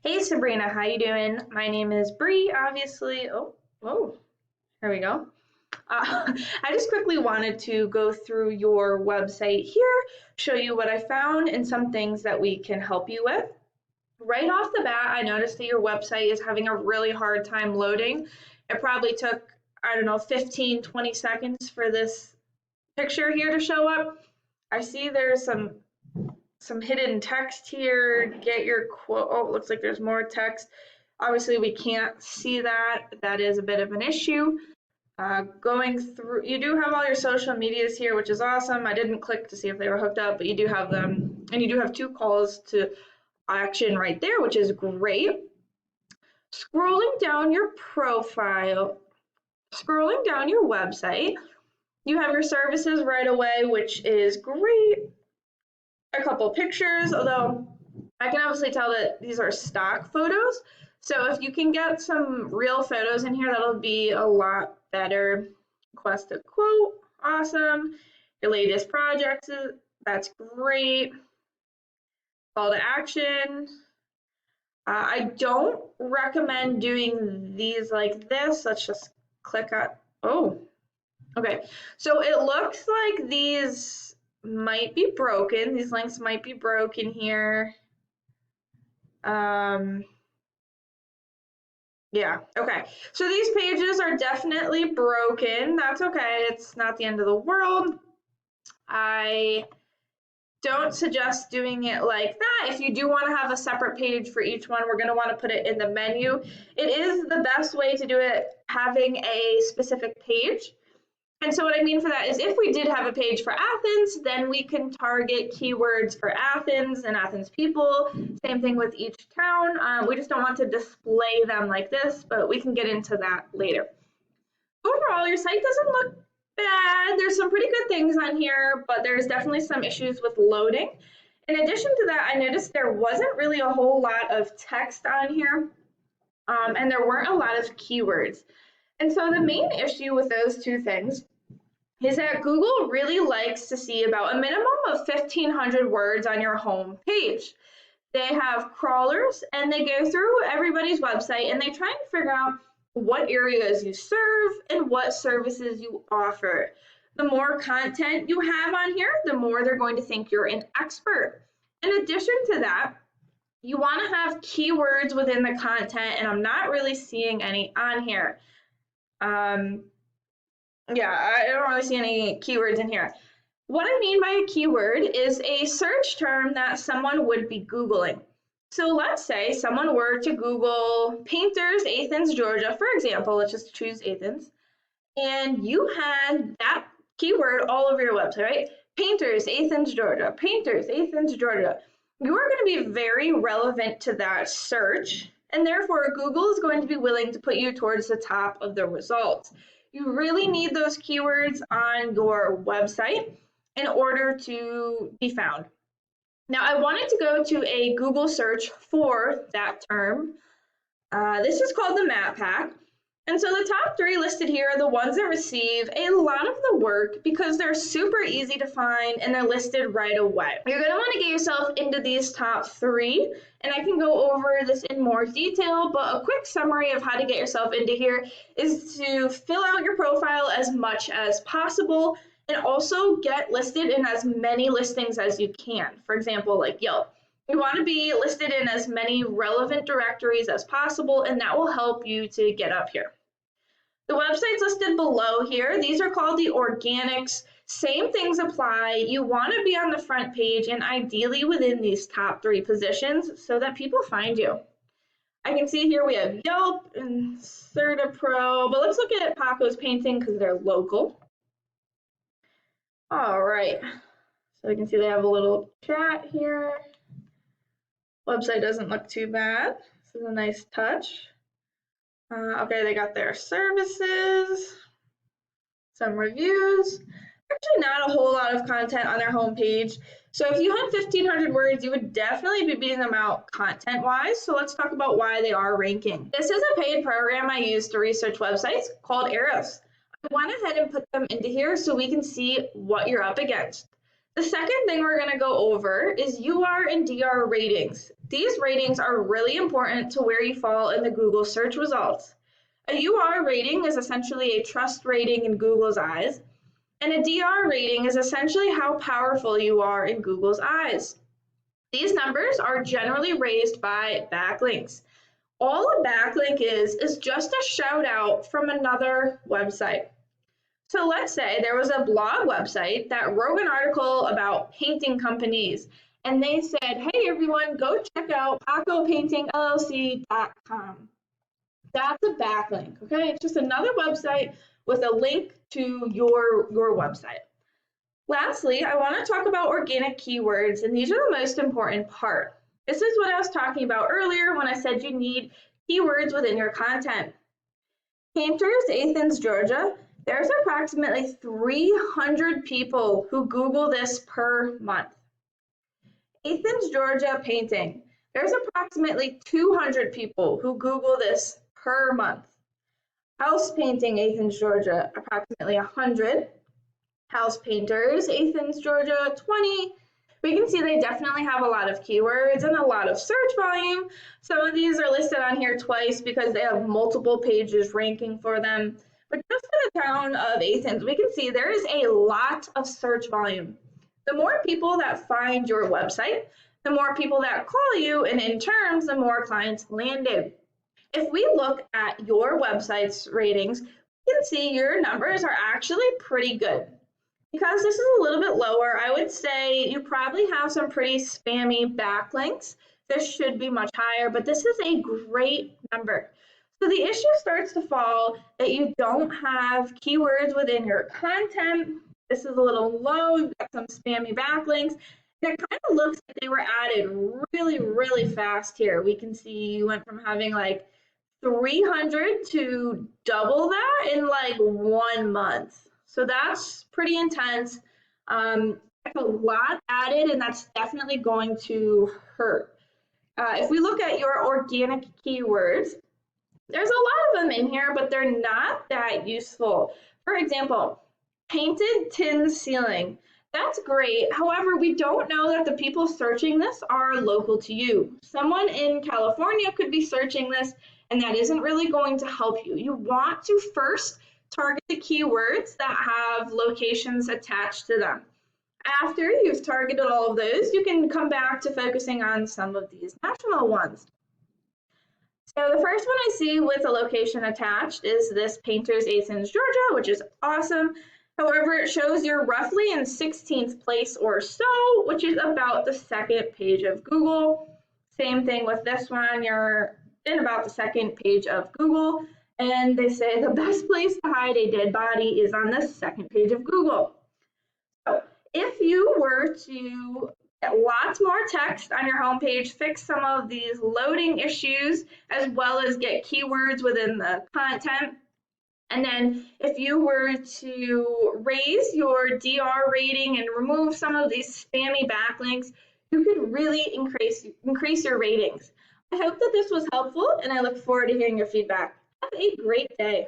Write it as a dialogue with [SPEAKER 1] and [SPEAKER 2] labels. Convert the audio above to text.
[SPEAKER 1] Hey Sabrina, how you doing? My name is Bree, obviously. Oh, here we go. I just quickly wanted to go through your website here, show you what I found and some things that we can help you with. Right off the bat, I noticed that your website is having a really hard time loading. It probably took, I don't know, 15, 20 seconds for this picture here to show up. I see there's some hidden text here. Get your quote. Oh, it looks like there's more text. Obviously, we can't see that. That is a bit of an issue. Going through, you do have all your social medias here, which is awesome. I didn't click to see if they were hooked up, but you do have them. And you do have 2 calls to action right there, which is great. Scrolling down your profile, scrolling down your website, you have your services right away, which is great. A couple pictures, although I can obviously tell that these are stock photos. So if you can get some real photos in here, that'll be a lot better. Request a quote, awesome. Your latest projects, that's great. Call to action. I don't recommend doing these like this. Let's just click on, oh, okay. So it looks like these might be broken. These links might be broken here. Yeah, okay. So these pages are definitely broken. That's okay. It's not the end of the world. I don't suggest doing it like that. If you do want to have a separate page for each one, we're going to want to put it in the menu. It is the best way to do it, having a specific page. And so what I mean for that is if we did have a page for Athens, then we can target keywords for Athens and Athens people. Same thing with each town. We just don't want to display them like this, but we can get into that later. Overall, your site doesn't look bad. There's some pretty good things on here, but there's definitely some issues with loading. In addition to that, I noticed there wasn't really a whole lot of text on here, and there weren't a lot of keywords. And so the main issue with those two things is that Google really likes to see about a minimum of 1,500 words on your home page. They have crawlers and they go through everybody's website and they try and figure out what areas you serve and what services you offer. The more content you have on here, the more they're going to think you're an expert. In addition to that, you want to have keywords within the content, and I'm not really seeing any on here. Yeah, I don't really see any keywords in here. What I mean by a keyword is a search term that someone would be Googling. So let's say someone were to Google painters, Athens, Georgia, for example, let's just choose Athens, and you had that keyword all over your website, right? Painters, Athens, Georgia, painters, Athens, Georgia. You are going to be very relevant to that search, and therefore Google is going to be willing to put you towards the top of the results. You really need those keywords on your website in order to be found. Now, I wanted to go to a Google search for that term. This is called the Map Pack. And so the top 3 listed here are the ones that receive a lot of the work because they're super easy to find and they're listed right away. You're going to want to get yourself into these top 3, and I can go over this in more detail, but a quick summary of how to get yourself into here is to fill out your profile as much as possible and also get listed in as many listings as you can. For example, like Yelp. You want to be listed in as many relevant directories as possible, and that will help you to get up here. The websites listed below here, these are called the organics. Same things apply. You want to be on the front page and ideally within these top 3 positions so that people find you. I can see here we have Yelp and CertaPro, but let's look at Paco's Painting because they're local. All right, so you can see they have a little chat here. Website doesn't look too bad. This is a nice touch. Okay, they got their services, some reviews. Actually not a whole lot of content on their homepage. So if you had 1,500 words, you would definitely be beating them out content-wise. So let's talk about why they are ranking. This is a paid program I use to research websites called Arrows. I went ahead and put them into here so we can see what you're up against. The second thing we're going to go over is UR and DR ratings. These ratings are really important to where you fall in the Google search results. A UR rating is essentially a trust rating in Google's eyes, and a DR rating is essentially how powerful you are in Google's eyes. These numbers are generally raised by backlinks. All a backlink is just a shout out from another website. So let's say there was a blog website that wrote an article about painting companies, and they said, hey everyone, go check out pacopaintingllc.com. That's a backlink, okay? It's just another website with a link to your website. Lastly, I want to talk about organic keywords, and these are the most important part. This is what I was talking about earlier when I said you need keywords within your content. Painters, Athens, Georgia. There's approximately 300 people who Google this per month. Athens, Georgia painting. There's approximately 200 people who Google this per month. House painting, Athens, Georgia, approximately 100. House painters, Athens, Georgia, 20. We can see they definitely have a lot of keywords and a lot of search volume. Some of these are listed on here twice because they have multiple pages ranking for them. But just in the town of Athens, we can see there is a lot of search volume. The more people that find your website, the more people that call you, and in turn, the more clients landed. If we look at your website's ratings, we can see your numbers are actually pretty good. Because this is a little bit lower, I would say you probably have some pretty spammy backlinks. This should be much higher, but this is a great number. So the issue starts to fall that you don't have keywords within your content. This is a little low, you've got some spammy backlinks. And it kind of looks like they were added really, really fast here. We can see you went from having like 300 to double that in like 1 month. So that's pretty intense. That's a lot added, and that's definitely going to hurt. If we look at your organic keywords, there's a lot of them in here, but they're not that useful. For example, painted tin ceiling. That's great. However, we don't know that the people searching this are local to you. Someone in California could be searching this, and that isn't really going to help you. You want to first target the keywords that have locations attached to them. After you've targeted all of those, you can come back to focusing on some of these national ones. So the first one I see with a location attached is this Painters, Athens, Georgia, which is awesome. However, it shows you're roughly in 16th place or so, which is about the second page of Google. Same thing with this one, you're in about the second page of Google, and they say the best place to hide a dead body is on the second page of Google. So if you were to get lots more text on your homepage, fix some of these loading issues, as well as get keywords within the content, and then if you were to raise your DR rating and remove some of these spammy backlinks, you could really increase your ratings. I hope that this was helpful, and I look forward to hearing your feedback. Have a great day.